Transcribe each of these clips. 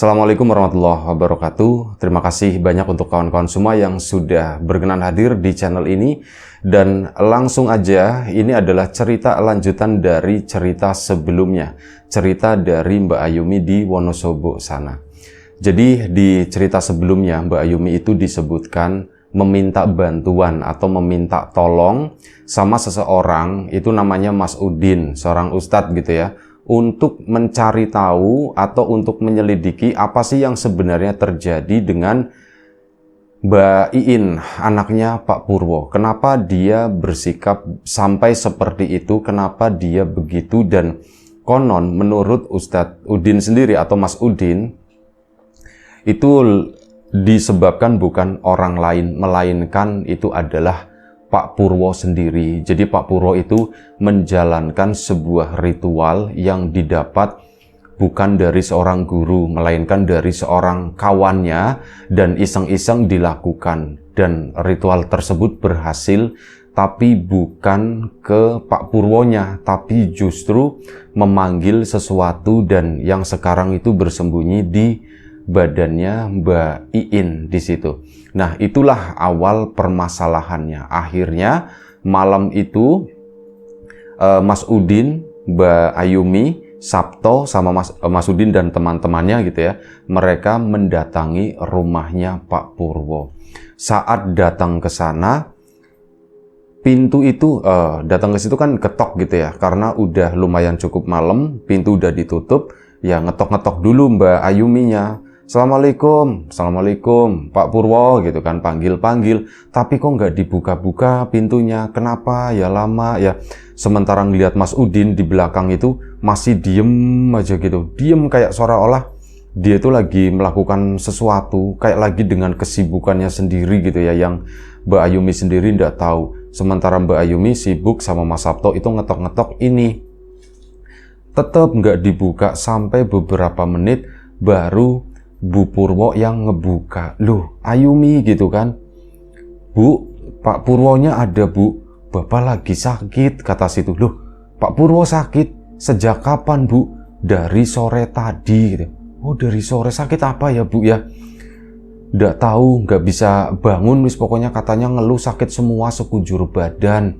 Assalamualaikum warahmatullahi wabarakatuh. Terima kasih banyak untuk kawan-kawan semua yang sudah berkenan hadir di channel ini. Dan langsung aja, ini adalah cerita lanjutan dari cerita sebelumnya. Cerita dari Mbak Ayumi di Wonosobo sana. Jadi di cerita sebelumnya Mbak Ayumi itu disebutkan meminta bantuan atau meminta tolong sama seseorang, itu namanya Mas Udin, seorang ustadz gitu ya, untuk mencari tahu atau untuk menyelidiki apa sih yang sebenarnya terjadi dengan Mbak Iin, anaknya Pak Purwo. Kenapa dia bersikap sampai seperti itu, kenapa dia begitu, dan konon menurut Ustadz Udin sendiri atau Mas Udin, itu disebabkan bukan orang lain, melainkan itu adalah Pak Purwo sendiri. Jadi Pak Purwo itu menjalankan sebuah ritual yang didapat bukan dari seorang guru, melainkan dari seorang kawannya, dan iseng-iseng dilakukan. Dan ritual tersebut berhasil, tapi bukan ke Pak Purwonya, tapi justru memanggil sesuatu dan yang sekarang itu bersembunyi di badannya Mbak Iin di situ. Nah, itulah awal permasalahannya. Akhirnya malam itu Mas Udin, Mbak Ayumi, Sabto sama Mas Udin dan teman-temannya gitu ya, mereka mendatangi rumahnya Pak Purwo. Saat datang ke sana, pintu itu datang ke situ kan ketok gitu ya, karena udah lumayan cukup malam, pintu udah ditutup, ya ngetok-ngetok dulu Mbak Ayuminya. Assalamualaikum, Assalamualaikum, Pak Purwo gitu kan, panggil-panggil, tapi kok nggak dibuka-buka pintunya, kenapa ya, lama ya. Sementara ngeliat Mas Udin di belakang itu masih diem aja gitu, diem kayak seolah-olah dia itu lagi melakukan sesuatu, kayak lagi dengan kesibukannya sendiri gitu ya, yang Mbak Ayumi sendiri nggak tahu. Sementara Mbak Ayumi sibuk sama Mas Sabto itu ngetok-ngetok ini, tetap nggak dibuka sampai beberapa menit baru Bu Purwo yang ngebuka. Loh, Ayumi gitu kan, Bu, Pak Purwonya ada Bu, Bapak lagi sakit, kata situ. Loh, Pak Purwo sakit? Sejak kapan Bu? Dari sore tadi gitu. Oh, dari sore, sakit apa ya Bu ya? Nggak tahu, nggak bisa bangun wis, pokoknya katanya ngeluh sakit semua sekujur badan.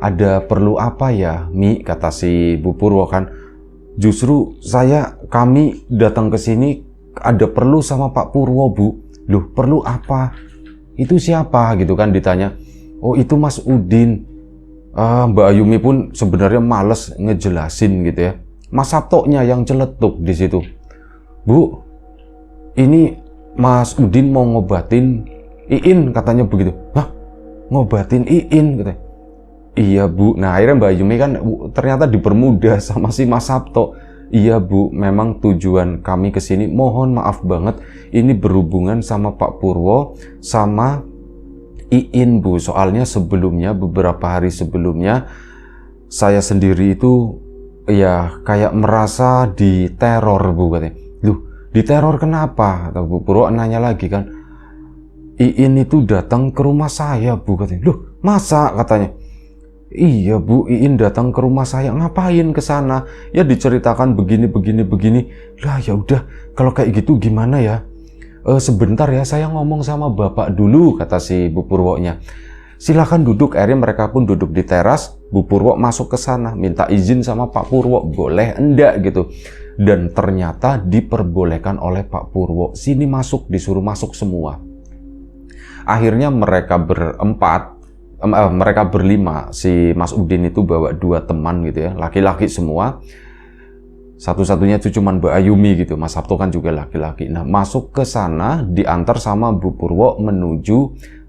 Ada perlu apa ya Mi, kata si Bu Purwo kan. Justru kami datang ke sini ada perlu sama Pak Purwo Bu. Loh, perlu apa? Itu siapa gitu kan ditanya. Oh, itu Mas Udin. Mbak Ayumi pun sebenarnya males ngejelasin gitu ya. Mas Sabtonya yang celetuk di situ. Bu, ini Mas Udin mau ngobatin Iin, katanya begitu. Hah? Ngobatin Iin katanya. Iya Bu. Nah, akhirnya Mbak Ayumi kan ternyata dipermudah sama si Mas Sabto. Iya Bu, memang tujuan kami kesini, mohon maaf banget, ini berhubungan sama Pak Purwo sama Iin Bu. Soalnya sebelumnya, beberapa hari sebelumnya, saya sendiri itu ya kayak merasa diteror Bu katanya. Loh, diteror kenapa? Atau Bu Purwo nanya lagi kan, Iin itu datang ke rumah saya Bu katanya. Loh, masa, katanya. Iya Bu, Iin datang ke rumah saya, ngapain ke sana? Ya diceritakan begini. Lah ya udah, kalau kayak gitu gimana ya? Sebentar ya, saya ngomong sama Bapak dulu, kata si Bu Purwonya. Silakan duduk. Akhirnya mereka pun duduk di teras. Bu Purwo masuk ke sana, minta izin sama Pak Purwo, boleh enggak gitu. Dan ternyata diperbolehkan oleh Pak Purwo. Sini masuk, disuruh masuk semua. Akhirnya mereka berlima, si Mas Udin itu bawa 2 teman gitu ya, laki-laki semua. Satu-satunya itu cuman Mbak Ayumi gitu, Mas Sabto kan juga laki-laki. Nah, masuk ke sana diantar sama Bu Purwo menuju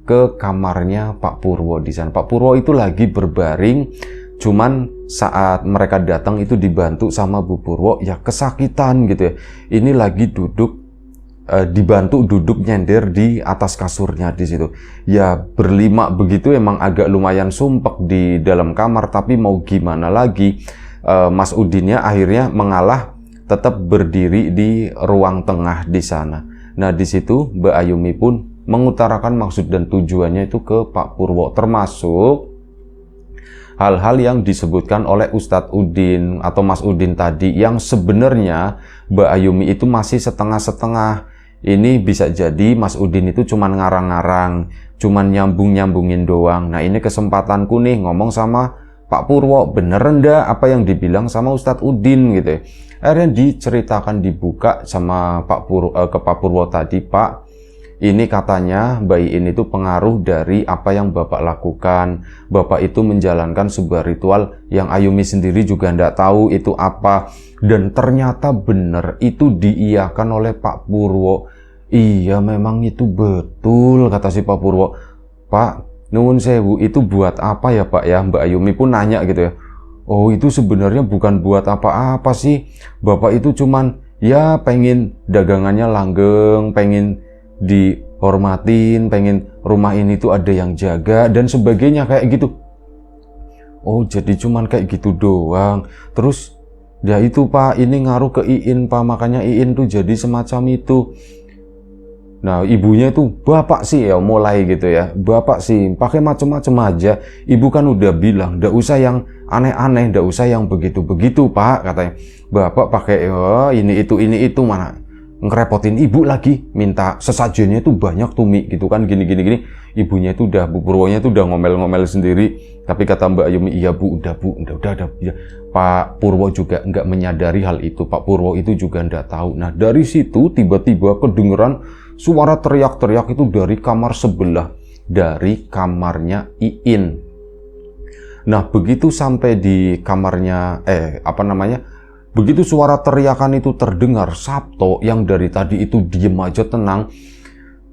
ke kamarnya Pak Purwo di sana. Pak Purwo itu lagi berbaring, cuman saat mereka datang itu dibantu sama Bu Purwo, ya kesakitan gitu ya. Ini lagi dibantu duduk nyender di atas kasurnya di situ. Ya berlima begitu emang agak lumayan sumpek di dalam kamar, tapi mau gimana lagi, Mas Udinnya akhirnya mengalah, tetap berdiri di ruang tengah di sana. Nah, di situ Mbak Ayumi pun mengutarakan maksud dan tujuannya itu ke Pak Purwo, termasuk hal-hal yang disebutkan oleh Ustadz Udin atau Mas Udin tadi, yang sebenarnya Mbak Ayumi itu masih setengah-setengah. Ini bisa jadi Mas Udin itu cuman ngarang-ngarang, cuman nyambung-nyambungin doang. Nah, ini kesempatanku nih ngomong sama Pak Purwo, bener ndak apa yang dibilang sama Ustadz Udin gitu ya. Akhirnya diceritakan, dibuka sama ke Pak Purwo tadi, Pak, ini katanya Mbak Iin itu pengaruh dari apa yang Bapak lakukan. Bapak itu menjalankan sebuah ritual yang Ayumi sendiri juga ndak tahu itu apa. Dan ternyata bener itu diiyakan oleh Pak Purwo. Iya, memang itu betul, kata si Pak Purwo. Pak, nuwun sewu, itu buat apa ya Pak ya? Mbak Ayumi pun nanya gitu ya. Oh, itu sebenarnya bukan buat apa-apa sih. Bapak itu cuman ya pengen dagangannya langgeng, pengen dihormatin, pengen rumah ini tuh ada yang jaga dan sebagainya kayak gitu. Oh, jadi cuman kayak gitu doang. Terus ya itu Pak, ini ngaruh ke Iin Pak, makanya Iin tuh jadi semacam itu. Nah, ibunya itu, bapak sih ya mulai gitu ya, bapak sih pakai macem-macem aja. Ibu kan udah bilang, ndak usah yang aneh-aneh, ndak usah yang begitu-begitu Pak, katanya. Bapak pakai ini itu mana ngerepotin ibu lagi, minta sesajennya itu banyak tuh Mi gitu kan, gini. Ibunya itu udah, Bu Purwonya itu udah ngomel-ngomel sendiri. Tapi kata Mbak Ayumi, iya Bu, udah ya. Pak Purwo juga nggak menyadari hal itu. Pak Purwo itu juga nggak tahu. Nah, dari situ tiba-tiba kedengeran suara teriak-teriak itu dari kamar sebelah, dari kamarnya Iin. Nah, begitu sampai di kamarnya, begitu suara teriakan itu terdengar, Sabto yang dari tadi itu diem aja tenang,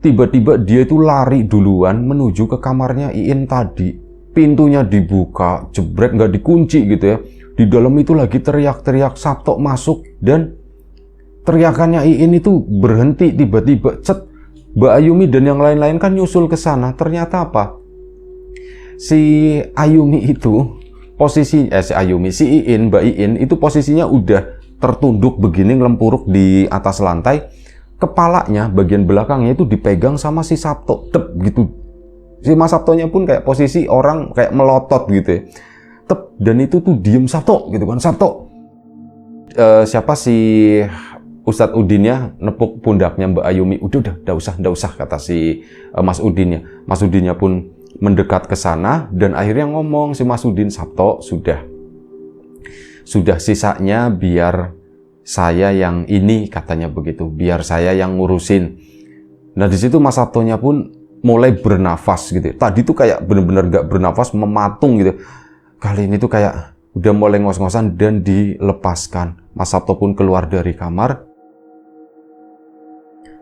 tiba-tiba dia itu lari duluan menuju ke kamarnya Iin tadi. Pintunya dibuka, jebret, nggak dikunci gitu ya. Di dalam itu lagi teriak-teriak, Sabto masuk dan teriakannya Iin itu berhenti tiba-tiba. Cet, Mbak Ayumi dan yang lain-lain kan nyusul ke sana. Ternyata apa? Si Ayumi itu si Iin, Mbak Iin itu posisinya udah tertunduk begini, ngelempuruk di atas lantai. Kepalanya, bagian belakangnya itu dipegang sama si Sabto. Tep gitu. Si Mas Sabtonya pun kayak posisi orang kayak melotot gitu ya. Tep, dan itu tuh diem Sabto gitu kan, Sabto. Siapa si Ustadz Udinnya nepuk pundaknya Mbak Ayumi. Udah usah, kata si Mas Udinnya. Mas Udinnya pun mendekat ke sana dan akhirnya ngomong si Mas Udin, Sabto, sudah sisanya biar saya yang ini, katanya begitu, biar saya yang ngurusin. Nah, di situ Mas Sabtonya pun mulai bernafas gitu. Tadi tuh kayak bener-bener gak bernafas, mematung gitu. Kali ini tuh kayak udah mulai ngos-ngosan dan dilepaskan. Mas Sabto pun keluar dari kamar.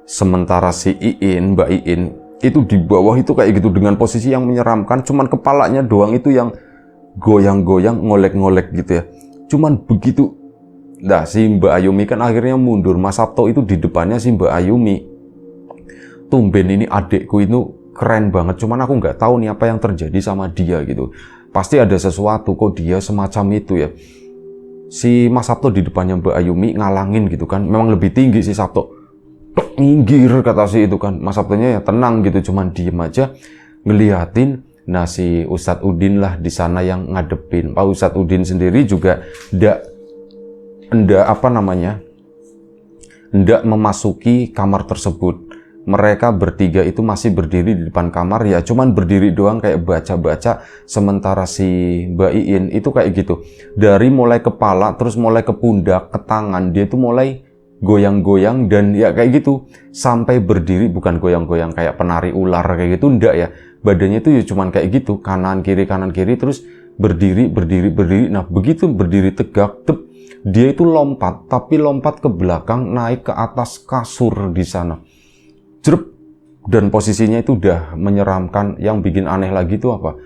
Sementara si Iin, Mbak Iin, itu di bawah itu kayak gitu dengan posisi yang menyeramkan. Cuman kepalanya doang itu yang goyang-goyang, ngolek-ngolek gitu ya. Cuman begitu. Nah, si Mbak Ayumi kan akhirnya mundur. Mas Sabto itu di depannya si Mbak Ayumi. Tumben ini adekku itu keren banget. Cuman aku nggak tahu nih apa yang terjadi sama dia gitu. Pasti ada sesuatu kok dia semacam itu ya. Si Mas Sabto di depannya Mbak Ayumi ngalangin gitu kan. Memang lebih tinggi si Sabto. Minggir, kata si itu kan. Mas Sabtonya ya tenang gitu, cuman diem aja ngeliatin. Nah, si Ustadz Udin lah di sana yang ngadepin. Pak Ustadz Udin sendiri juga ndak memasuki kamar tersebut. Mereka bertiga itu masih berdiri di depan kamar, ya cuman berdiri doang kayak baca-baca. Sementara si Mbak Iin itu kayak gitu, dari mulai kepala terus mulai ke pundak, ke tangan, dia itu mulai goyang-goyang dan ya kayak gitu sampai berdiri. Bukan goyang-goyang kayak penari ular kayak gitu, ndak ya, badannya itu ya cuman kayak gitu, kanan kiri terus berdiri. Nah, begitu berdiri tegak, dia itu lompat, tapi lompat ke belakang, naik ke atas kasur di sana. Jerep, dan posisinya itu udah menyeramkan. Yang bikin aneh lagi itu apa?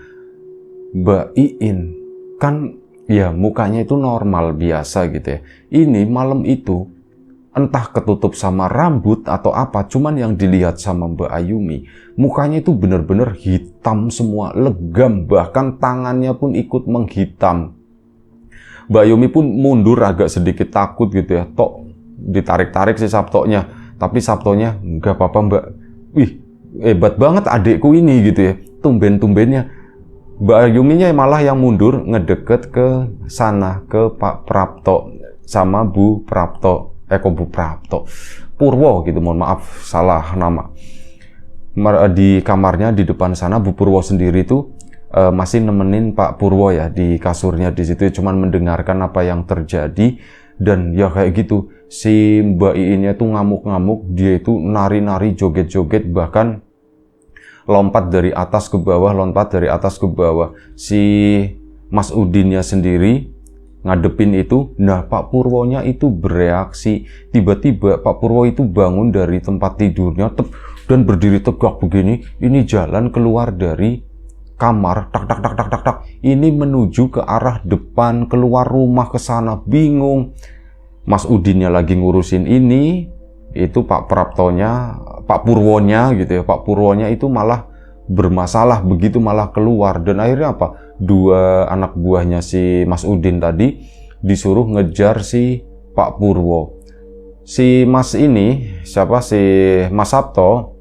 Mbak Iin kan ya mukanya itu normal biasa gitu ya. Ini malam itu entah ketutup sama rambut atau apa, cuman yang dilihat sama Mbak Ayumi, mukanya itu bener-bener hitam semua, legam, bahkan tangannya pun ikut menghitam. Mbak Ayumi pun mundur agak sedikit takut gitu ya. Tok ditarik-tarik si Sabtonya. Tapi Sabtonya, nggak apa-apa Mbak. Wih, hebat banget adekku ini gitu ya. Tumben-tumbennya Mbak Ayuminya malah yang mundur ngedeket ke sana, ke Pak Prapto sama Bu Prapto, kok Bu Prapto, Purwo gitu, mohon maaf salah nama. Di kamarnya di depan sana Bu Purwo sendiri tuh masih nemenin Pak Purwo ya di kasurnya di situ, cuman mendengarkan apa yang terjadi. Dan ya kayak gitu, si Mbak Iinnya tuh ngamuk-ngamuk, dia itu nari-nari, joget-joget, bahkan lompat dari atas ke bawah, lompat dari atas ke bawah. Si Mas Udinnya sendiri ngadepin itu. Nah, Pak Purwonya itu bereaksi. Tiba-tiba Pak Purwo itu bangun dari tempat tidurnya dan berdiri tegak begini. Ini jalan keluar dari kamar, tak tak tak tak tak tak. Ini menuju ke arah depan, keluar rumah ke sana, bingung. Mas Udinnya lagi ngurusin ini, itu Pak Praptonya, Pak Purwonya gitu ya, Pak Purwonya itu malah bermasalah, begitu malah keluar. Dan akhirnya apa? Dua anak buahnya si Mas Udin tadi disuruh ngejar si Pak Purwo. Si Mas ini, siapa, si Mas Sabto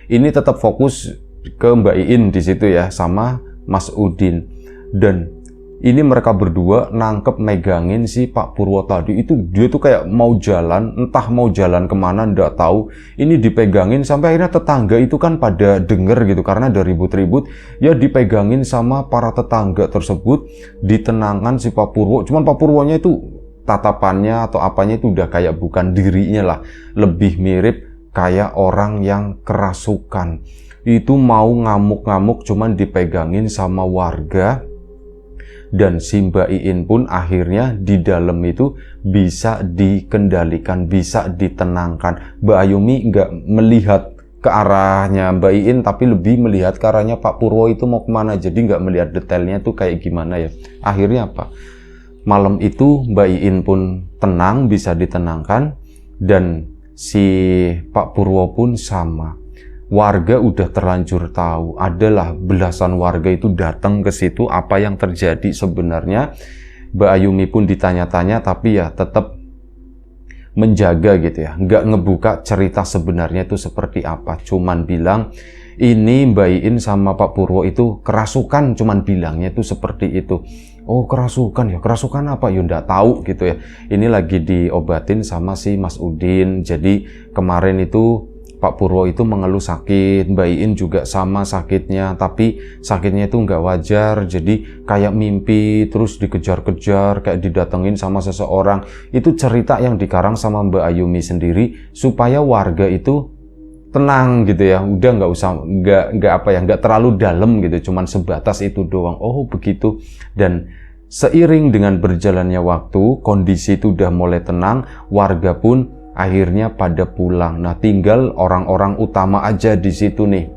ini tetap fokus ke Mbak Iin di situ ya, sama Mas Udin. Dan ini mereka berdua nangkep megangin si Pak Purwo tadi. Itu dia tuh kayak mau jalan, entah mau jalan kemana ndak tahu. Ini dipegangin sampai akhirnya tetangga itu kan pada denger gitu, karena ada ribut-ribut ya, dipegangin sama para tetangga tersebut, ditenangkan si Pak Purwo. Cuman Pak Purwonya itu tatapannya atau apanya itu udah kayak bukan dirinya lah, lebih mirip kayak orang yang kerasukan. Itu mau ngamuk-ngamuk cuman dipegangin sama warga. Dan si Mbak Iin pun akhirnya di dalam itu bisa dikendalikan, bisa ditenangkan. Mbak Ayumi nggak melihat ke arahnya Mbak Iin, tapi lebih melihat ke arahnya Pak Purwo itu mau kemana. Jadi nggak melihat detailnya tuh kayak gimana ya. Akhirnya apa? Malam itu Mbak Iin pun tenang, bisa ditenangkan. Dan si Pak Purwo pun sama. Warga udah terlanjur tahu, adalah belasan warga itu datang ke situ, apa yang terjadi sebenarnya. Mbak Ayumi pun ditanya-tanya, tapi ya tetap menjaga gitu ya, nggak ngebuka cerita sebenarnya itu seperti apa. Cuman bilang, ini Mbak Iin sama Pak Purwo itu kerasukan, cuman bilangnya itu seperti itu. Oh kerasukan ya, kerasukan apa? Ya nggak tahu gitu ya. Ini lagi diobatin sama si Mas Udin. Jadi kemarin itu Pak Purwo itu mengeluh sakit, Mbak Iin juga sama sakitnya, tapi sakitnya itu nggak wajar, jadi kayak mimpi, terus dikejar-kejar, kayak didatengin sama seseorang. Itu cerita yang dikarang sama Mbak Ayumi sendiri, supaya warga itu tenang gitu ya, udah nggak usah, nggak terlalu dalam gitu, cuman sebatas itu doang. Oh begitu. Dan seiring dengan berjalannya waktu, kondisi itu udah mulai tenang, warga pun akhirnya pada pulang. Nah, tinggal orang-orang utama aja di situ nih.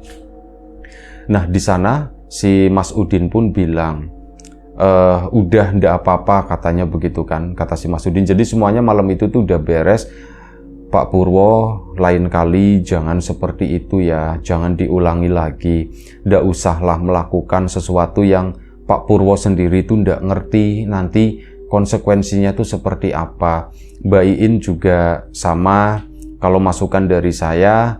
Nah, di sana si Mas Udin pun bilang, udah ndak apa-apa katanya begitu kan, kata si Mas Udin. Jadi semuanya malam itu tuh udah beres. Pak Purwo, lain kali jangan seperti itu ya, jangan diulangi lagi. Ndak usahlah melakukan sesuatu yang Pak Purwo sendiri tuh ndak ngerti nanti konsekuensinya tuh seperti apa. Mbak Iin juga sama, kalau masukan dari saya,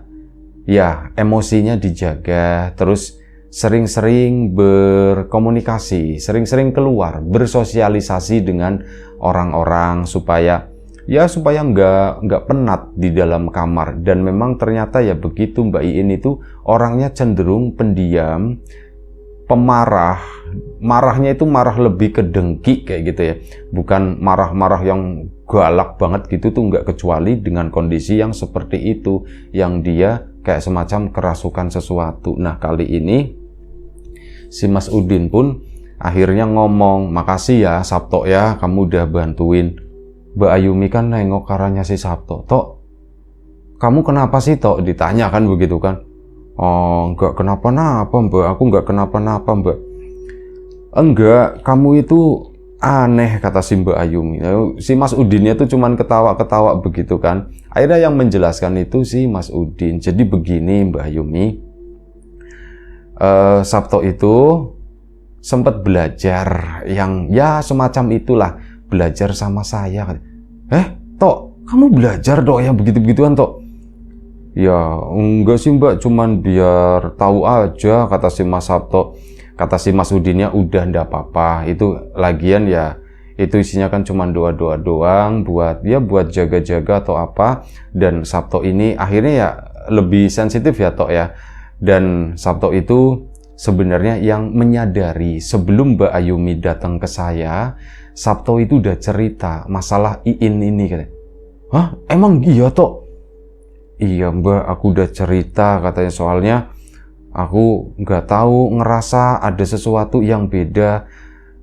ya emosinya dijaga, terus sering-sering berkomunikasi, sering-sering keluar, bersosialisasi dengan orang-orang supaya nggak penat di dalam kamar. Dan memang ternyata ya begitu, Mbak Iin itu orangnya cenderung pendiam, pemarah. Marahnya itu marah lebih ke dengki kayak gitu ya, bukan marah-marah yang galak banget gitu tuh, nggak, kecuali dengan kondisi yang seperti itu, yang dia kayak semacam kerasukan sesuatu. Nah kali ini si Mas Udin pun akhirnya ngomong, makasih ya Sabto ya, kamu udah bantuin. Mbak Ayumi kan nengok karanya si Sabto, Tok kamu kenapa sih Tok, ditanya kan begitu kan. Oh nggak kenapa-napa Mbak, aku nggak kenapa-napa Mbak. Enggak, kamu itu aneh, kata si Mbak Ayumi. Si Mas Udinnya tuh cuman ketawa-ketawa begitu kan. Akhirnya yang menjelaskan itu si Mas Udin. Jadi begini Mbak Ayumi, Sabto itu sempat belajar yang ya semacam itulah, belajar sama saya. Tok, kamu belajar dong yang begitu-begituan Tok? Ya enggak sih Mbak, cuman biar tahu aja, kata si Mas Sabto. Kata si Mas Udinnya, udah ndak apa-apa, itu lagian ya itu isinya kan cuma doa-doa doang buat jaga-jaga atau apa. Dan Sabto ini akhirnya ya lebih sensitif ya Tok ya. Dan Sabto itu sebenarnya yang menyadari sebelum Mbak Ayumi datang ke saya, Sabto itu udah cerita masalah Iin ini katanya. Hah? Emang iya Tok? Iya Mbak, aku udah cerita katanya, soalnya aku nggak tahu, ngerasa ada sesuatu yang beda,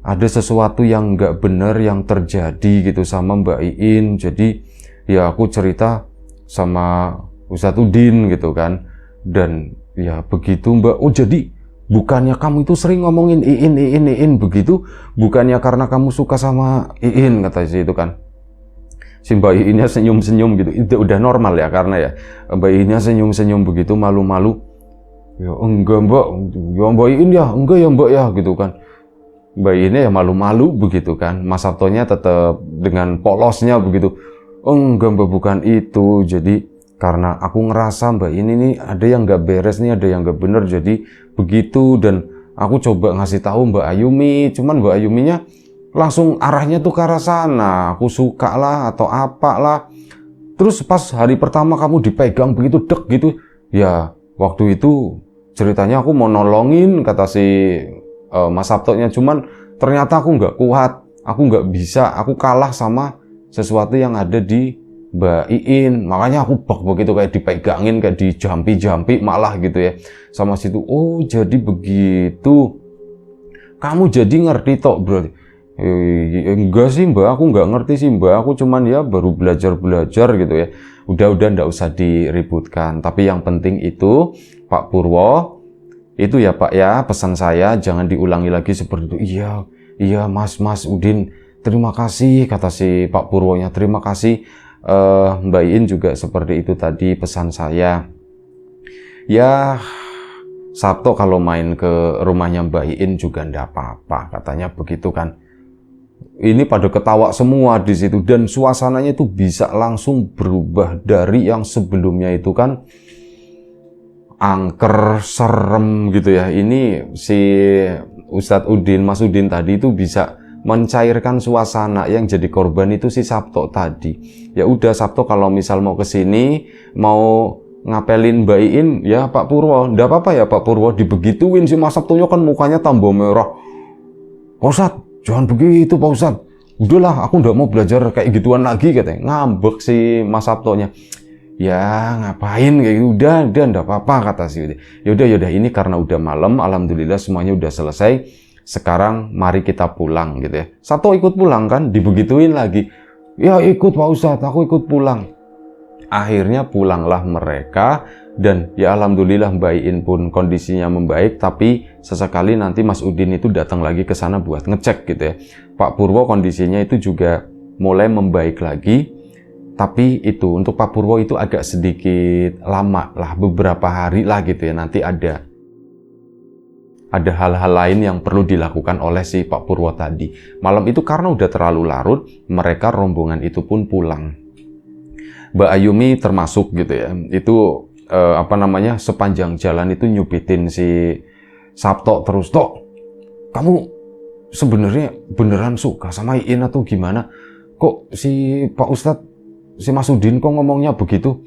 ada sesuatu yang nggak bener yang terjadi gitu sama Mbak Iin. Jadi ya aku cerita sama Ustadz Udin gitu kan. Dan ya begitu Mbak. Oh jadi bukannya kamu itu sering ngomongin Iin begitu, bukannya karena kamu suka sama Iin, kata si itu kan. Si Mbak Iinnya senyum-senyum gitu. Itu udah normal ya, karena ya Mbak Iinnya senyum-senyum begitu, malu-malu. Ya enggak Mbak, ya Mbak Iin ya, enggak ya Mbak ya gitu kan. Mbak Iinnya ya malu-malu begitu kan. Mas Sabtonya tetap dengan polosnya begitu. Enggak Mbak, bukan itu. Jadi karena aku ngerasa Mbak ini ada yang nggak beres nih, ada yang nggak bener, jadi begitu. Dan aku coba ngasih tahu Mbak Ayumi, cuman Mbak Ayuminya langsung arahnya tuh ke arah sana. Aku suka lah atau apa lah. Terus pas hari pertama kamu dipegang begitu dek gitu, ya waktu itu ceritanya aku mau nolongin, kata si Mas Sabtonya, cuman ternyata aku nggak kuat, aku nggak bisa, aku kalah sama sesuatu yang ada di Mbak Iin. Makanya aku bak begitu, kayak dipegangin, kayak dijampi-jampi malah gitu ya sama situ. Oh jadi begitu, kamu jadi ngerti Tok berarti? Enggak sih Mbak, aku nggak ngerti sih Mbak, aku cuman ya baru belajar gitu ya. Udah ndak usah diributkan. Tapi yang penting itu Pak Purwo, itu ya Pak ya, pesan saya jangan diulangi lagi seperti itu. Iya Mas Udin, terima kasih, kata si Pak Purwonya. Terima kasih. Mbak Iin juga seperti itu tadi pesan saya. Ya Sabto kalau main ke rumahnya Mbak Iin juga ndak apa-apa, katanya begitu kan. Ini pada ketawa semua di situ, dan suasananya itu bisa langsung berubah dari yang sebelumnya itu kan angker, serem gitu ya. Ini si Ustadz Udin, Mas Udin tadi itu bisa mencairkan suasana. Yang jadi korban itu si Sabto tadi. Ya udah, Sabto kalau misal mau kesini, mau ngapelin Mbak Iin, ya Pak Purwo, ndak apa-apa ya Pak Purwo. Dibegituin si Mas Sabtonya kan mukanya tambah merah. Pak Ustadz, jangan begitu Pak Ustadz. Udahlah, aku ndak mau belajar kayak gituan lagi, katanya. Ngambek si Mas Sabtonya. Ya ngapain kayak gitu, udah ndak apa-apa, kata si Udin. Yaudah ini karena udah malam, alhamdulillah semuanya udah selesai. Sekarang mari kita pulang gitu ya. Sabto ikut pulang kan, dibegituin lagi. Ya ikut Pak Ustadz, aku ikut pulang. Akhirnya pulanglah mereka, dan ya alhamdulillah Mbak Iin pun kondisinya membaik. Tapi sesekali nanti Mas Udin itu datang lagi ke sana buat ngecek gitu ya. Pak Purwo kondisinya itu juga mulai membaik lagi. Tapi itu untuk Pak Purwo itu agak sedikit lama lah, beberapa hari lah gitu ya. Nanti ada hal-hal lain yang perlu dilakukan oleh si Pak Purwo tadi. Malam itu karena udah terlalu larut, mereka rombongan itu pun pulang. Mbak Ayumi termasuk gitu ya. Itu sepanjang jalan itu nyubitin si Sabto terus, Tok, kamu sebenarnya beneran suka sama Iin atau gimana? Kok si Pak Ustadz, si Mas Udin kok ngomongnya begitu?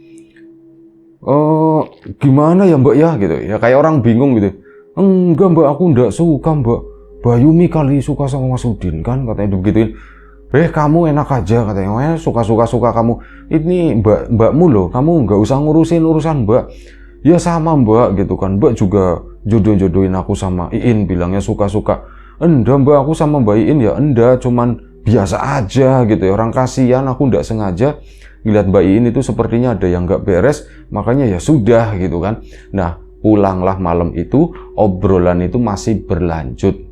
Gimana ya Mbak ya gitu ya, kayak orang bingung gitu. Enggak Mbak, aku ndak suka Mbak. Mbak Ayumi kali suka sama Mas Udin kan, katanya begituin. Kamu enak aja, katanya. Suka kamu. Ini mbakmu loh, kamu nggak usah ngurusin urusan Mbak. Ya sama Mbak gitu kan. Mbak juga jodoh-jodohin aku sama Iin, bilangnya suka-suka. Enggak Mbak, aku sama Mbak Iin ya enggak, cuman biasa aja gitu ya. Orang kasihan, aku ndak sengaja ngeliat Mbak Iin itu sepertinya ada yang nggak beres, makanya ya sudah gitu kan. Nah, pulanglah malam itu, obrolan itu masih berlanjut.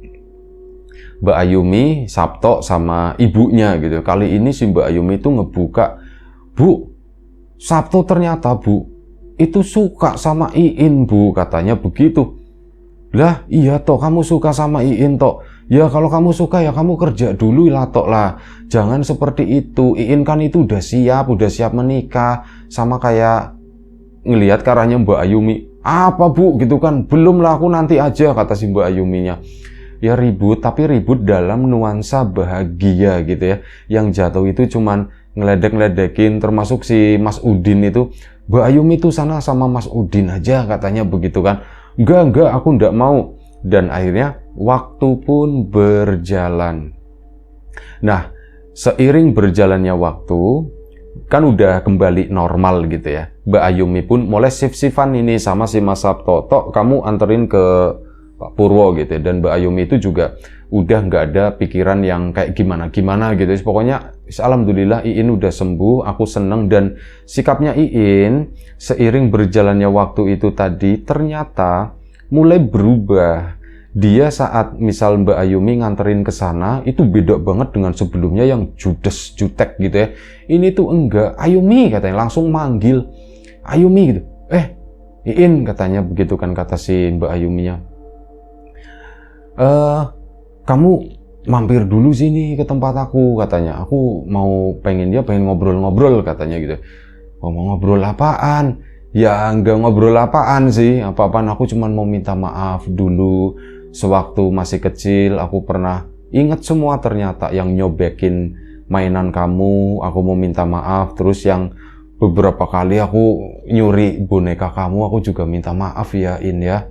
Mbak Ayumi, Sabto sama ibunya gitu. Kali ini si Mbak Ayumi itu ngebuka, Bu, Sabto ternyata Bu itu suka sama Iin Bu, katanya begitu. Lah iya Tok, kamu suka sama Iin Tok. Ya kalau kamu suka ya kamu kerja dulu lah Tok lah. Jangan seperti itu. Iin kan itu udah siap menikah. Sama kayak ngelihat karanya Mbak Ayumi. Apa Bu gitu kan, belum lah, aku nanti aja, kata si Mbak Ayuminya. Ya ribut, tapi ribut dalam nuansa bahagia gitu ya. Yang jatuh itu cuman ngeledek-ngeledekin, termasuk si Mas Udin itu, Mbak Ayumi itu sana sama Mas Udin aja katanya begitu kan. Enggak, aku enggak mau. Dan akhirnya waktu pun berjalan. Nah, seiring berjalannya waktu, kan udah kembali normal gitu ya. Mbak Ayumi pun mulai shift-shiftan ini sama si Mas Sabto. Tok, kamu anterin ke Pak Purwo gitu ya. Dan Mbak Ayumi itu juga udah nggak ada pikiran yang kayak gimana-gimana gitu. Pokoknya alhamdulillah Iin udah sembuh, aku seneng. Dan sikapnya Iin seiring berjalannya waktu itu tadi ternyata mulai berubah. Dia saat misal Mbak Ayumi nganterin ke sana itu beda banget dengan sebelumnya yang judes jutek gitu ya. Ini tuh enggak, Ayumi katanya, langsung manggil Ayumi gitu. Iin katanya begitu kan, kata si Mbak Ayuminya. Kamu mampir dulu sini ke tempat aku katanya. Aku pengen ngobrol-ngobrol katanya gitu. Mau ngobrol apaan? Ya enggak ngobrol apaan sih. Apa-apaan, aku cuma mau minta maaf dulu. Sewaktu masih kecil aku pernah ingat semua ternyata yang nyobekin mainan kamu, aku mau minta maaf. Terus yang beberapa kali aku nyuri boneka kamu, aku juga minta maaf ya In ya.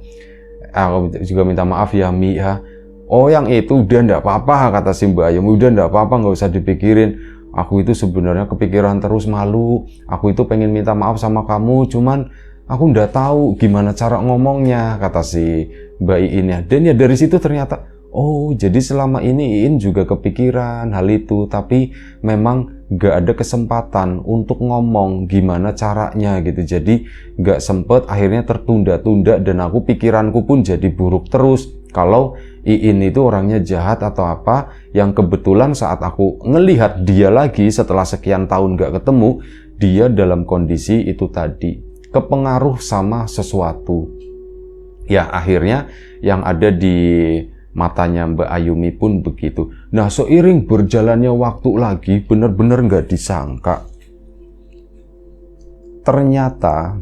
Aku juga minta maaf ya Mi ya. Oh yang itu udah ndak apa-apa, kata si Mbak Ayumi. Udah ndak apa-apa, nggak usah dipikirin. Aku itu sebenarnya kepikiran terus, malu. Aku itu pengen minta maaf sama kamu, cuman aku ndak tahu gimana cara ngomongnya, kata si Mbak Iin ya. Dan ya dari situ ternyata, oh jadi selama ini Iin juga kepikiran hal itu, tapi memang nggak ada kesempatan untuk ngomong gimana caranya gitu. Jadi nggak sempet, akhirnya tertunda-tunda, dan pikiranku pun jadi buruk terus. Kalau Iin itu orangnya jahat atau apa, yang kebetulan saat aku ngelihat dia lagi setelah sekian tahun nggak ketemu, dia dalam kondisi itu tadi, kepengaruh sama sesuatu. Ya akhirnya yang ada di matanya Mbak Ayumi pun begitu. Nah seiring berjalannya waktu lagi, bener-bener nggak disangka, ternyata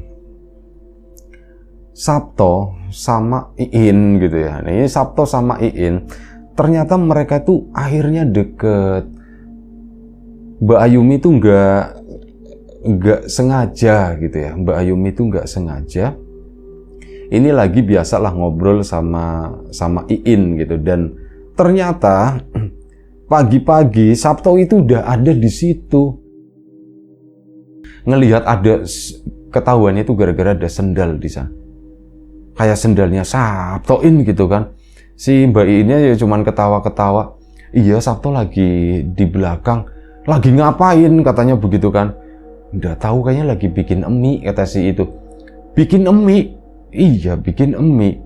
Sabto sama Iin gitu ya. Nah, ini Sabto sama Iin, ternyata mereka tuh akhirnya deket. Mbak Ayumi tuh nggak sengaja gitu ya. Mbak Ayumi tuh nggak sengaja. Ini lagi biasalah ngobrol sama Iin gitu, dan ternyata pagi-pagi Sabto itu udah ada di situ. Ngelihat ada, ketahuannya itu gara-gara ada sendal di sana. Kayak sendalnya Sabtoin gitu kan. Si Mbak Iinnya ya cuman ketawa-ketawa. Iya Sabto lagi di belakang. Lagi ngapain katanya begitu kan. Nggak tahu, kayaknya lagi bikin emi, kata si itu. Bikin emi? Iya bikin emi.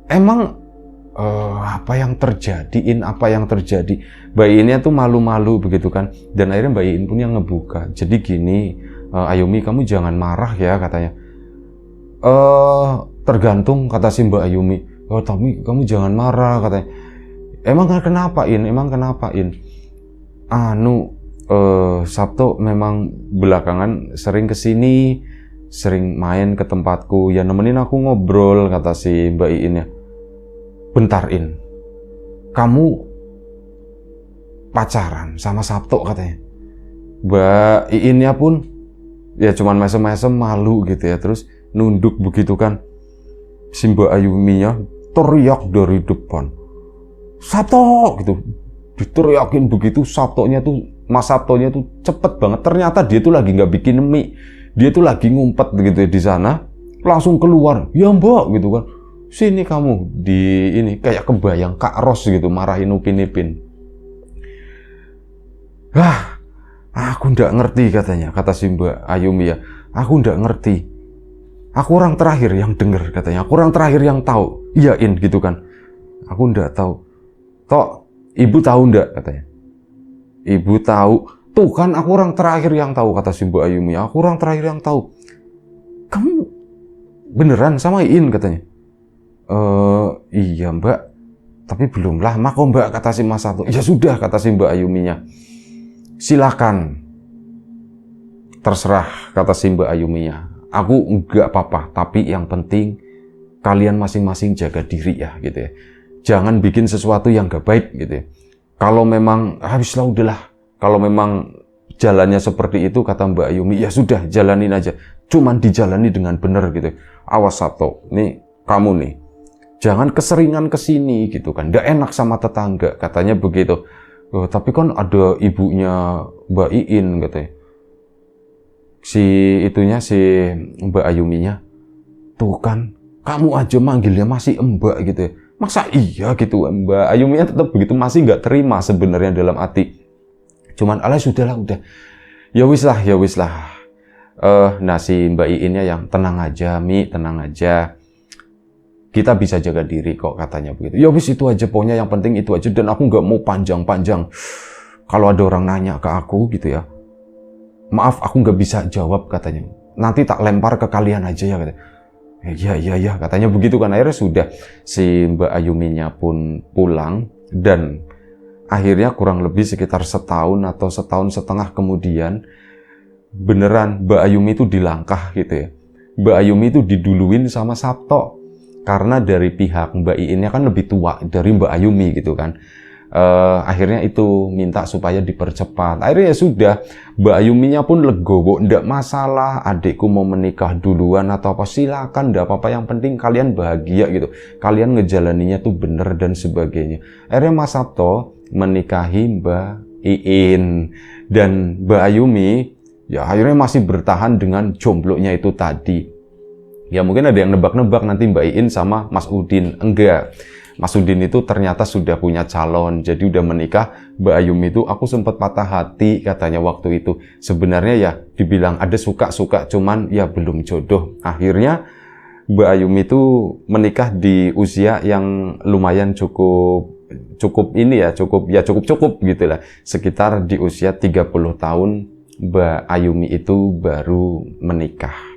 Emang apa yang terjadi apa yang terjadi? Mbak Iinnya tuh malu-malu begitu kan. Dan akhirnya Mbak Iin pun yang ngebuka. Jadi gini, Ayumi kamu jangan marah ya katanya. Tergantung, kata si Mbak Ayumi. Oh tapi kamu jangan marah katanya. Emang kenapa In? Sabto memang belakangan sering kesini, sering main ke tempatku, ya nemenin aku ngobrol, kata si Mbak Iin ya. Bentar In, kamu pacaran sama Sabto katanya. Mbak Iinnya pun ya cuman mesem-mesem, malu gitu ya, terus nunduk begitu kan. Si Mbak Ayuminya teriak dari depan, Sabto gitu, diteriakin begitu. Mas Sabtonya tuh cepet banget, ternyata dia tuh lagi nggak bikin mie, dia tuh lagi ngumpet gitu di sana, langsung keluar, ya Mbak gitu kan, sini kamu di ini, kayak kebayang Kak Ros gitu marahin Upin Ipin. Aku nggak ngerti katanya, kata si Mbak Ayumi ya, aku nggak ngerti. Aku orang terakhir yang denger katanya, aku orang terakhir yang tahu. Iyain gitu kan. Aku ndak tahu. Tok, ibu tahu ndak katanya. Ibu tahu. Tuh kan aku orang terakhir yang tahu, kata si Mbak Ayumi. Aku orang terakhir yang tahu. Kamu beneran sama Iin katanya. Iya Mbak. Tapi belum lama kok Mbak, kata si Mas Sabto. Ya sudah, kata si Mbak Ayuminya. Silakan. Terserah, kata si Mbak Ayuminya. aku nggak apa-apa, tapi yang penting kalian masing-masing jaga diri ya gitu ya. Jangan bikin sesuatu yang gak baik gitu ya. Kalau memang habislah udahlah. Kalau memang jalannya seperti itu kata Mbak Ayumi, ya sudah jalanin aja. Cuman dijalani dengan benar gitu. Awas Sabto, nih kamu nih. Jangan keseringan kesini gitu kan. Gak enak sama tetangga katanya begitu. Oh, tapi kan ada ibunya Mbak Iin katanya. Si Mbak Ayuminya. Tuh kan, kamu aja manggilnya masih Mbak gitu ya. Masa iya gitu, Mbak Ayuminya tetap begitu, masih nggak terima sebenarnya dalam hati. Cuman alah sudahlah, udah. Ya wis lah. Nah si Mbak Iinnya yang tenang aja, Mi, tenang aja. Kita bisa jaga diri kok katanya begitu. Ya wis itu aja, pokoknya yang penting itu aja. Dan aku nggak mau panjang-panjang. Kalau ada orang nanya ke aku gitu ya. Maaf, aku nggak bisa jawab katanya. Nanti tak lempar ke kalian aja ya katanya. Iya, katanya begitu kan. Akhirnya sudah si Mbak Ayuminya pun pulang dan akhirnya kurang lebih sekitar setahun atau setahun setengah kemudian beneran Mbak Ayumi itu dilangkah gitu ya. Mbak Ayumi itu diduluin sama Sabto karena dari pihak Mbak Iinnya kan lebih tua dari Mbak Ayumi gitu kan. Akhirnya itu minta supaya dipercepat. Akhirnya ya sudah, Mbak Ayuminya pun legowo, ndak masalah adikku mau menikah duluan atau apa, silakan, ndak apa-apa, yang penting kalian bahagia gitu, kalian ngejalaninya tuh bener dan sebagainya. Akhirnya Mas Sabto menikahi Mbak Iin dan Mbak Ayumi ya akhirnya masih bertahan dengan jomblonya itu tadi. Ya mungkin ada yang nebak-nebak nanti Mbak Iin sama Mas Udin, enggak. Mas Udin itu ternyata sudah punya calon, jadi udah menikah. Mbak Ayumi itu aku sempat patah hati katanya waktu itu. Sebenarnya ya dibilang ada suka-suka, cuman ya belum jodoh. Akhirnya Mbak Ayumi itu menikah di usia yang lumayan cukup gitu lah. Sekitar di usia 30 tahun Mbak Ayumi itu baru menikah.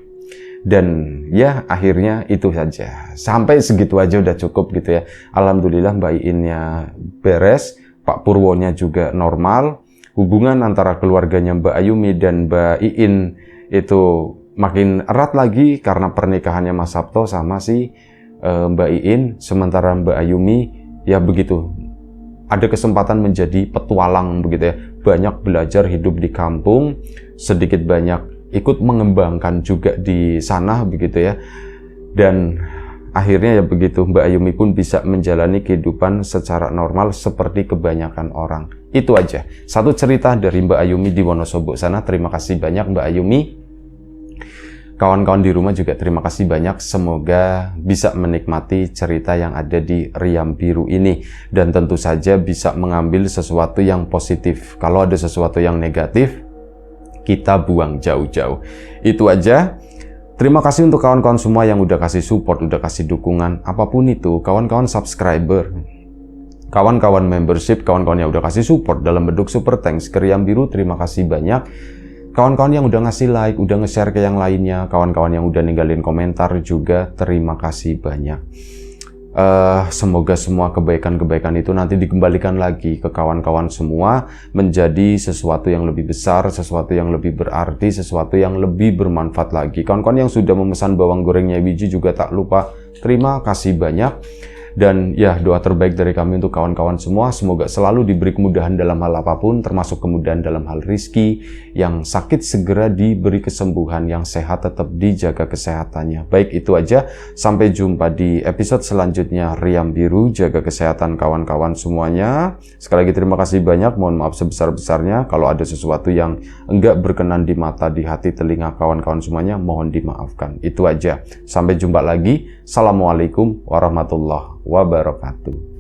Dan ya akhirnya itu saja. Sampai segitu aja udah cukup gitu ya. Alhamdulillah Mbak Iinnya beres, Pak Purwonya juga normal. Hubungan antara keluarganya Mbak Ayumi dan Mbak Iin itu makin erat lagi karena pernikahannya Mas Sabto sama si Mbak Iin. Sementara Mbak Ayumi ya begitu, ada kesempatan menjadi petualang begitu ya. Banyak belajar hidup di kampung, sedikit banyak ikut mengembangkan juga di sana begitu ya. Dan akhirnya ya begitu, Mbak Ayumi pun bisa menjalani kehidupan secara normal seperti kebanyakan orang. Itu aja satu cerita dari Mbak Ayumi di Wonosobo sana. Terima kasih banyak Mbak Ayumi. Kawan-kawan di rumah juga terima kasih banyak. Semoga bisa menikmati cerita yang ada di Riam Biru ini dan tentu saja bisa mengambil sesuatu yang positif. Kalau ada sesuatu yang negatif, kita buang jauh-jauh. Itu aja. Terima kasih untuk kawan-kawan semua yang udah kasih support, udah kasih dukungan, apapun itu. Kawan-kawan subscriber, kawan-kawan membership, kawan-kawan yang udah kasih support dalam bentuk super thanks ke Riam Biru, terima kasih banyak. Kawan-kawan yang udah ngasih like, udah nge-share ke yang lainnya, kawan-kawan yang udah ninggalin komentar juga, terima kasih banyak. Semoga semua kebaikan-kebaikan itu nanti dikembalikan lagi ke kawan-kawan semua menjadi sesuatu yang lebih besar, sesuatu yang lebih berarti, sesuatu yang lebih bermanfaat lagi. Kawan-kawan yang sudah memesan bawang gorengnya biji juga tak lupa terima kasih banyak. Dan ya doa terbaik dari kami untuk kawan-kawan semua, semoga selalu diberi kemudahan dalam hal apapun, termasuk kemudahan dalam hal rizki, yang sakit segera diberi kesembuhan, yang sehat tetap dijaga kesehatannya. Baik, itu aja, sampai jumpa di episode selanjutnya Riam Biru. Jaga kesehatan kawan-kawan semuanya. Sekali lagi terima kasih banyak, mohon maaf sebesar-besarnya kalau ada sesuatu yang enggak berkenan di mata, di hati, telinga kawan-kawan semuanya, mohon dimaafkan. Itu aja, sampai jumpa lagi. Assalamualaikum warahmatullahi wabarakatuh.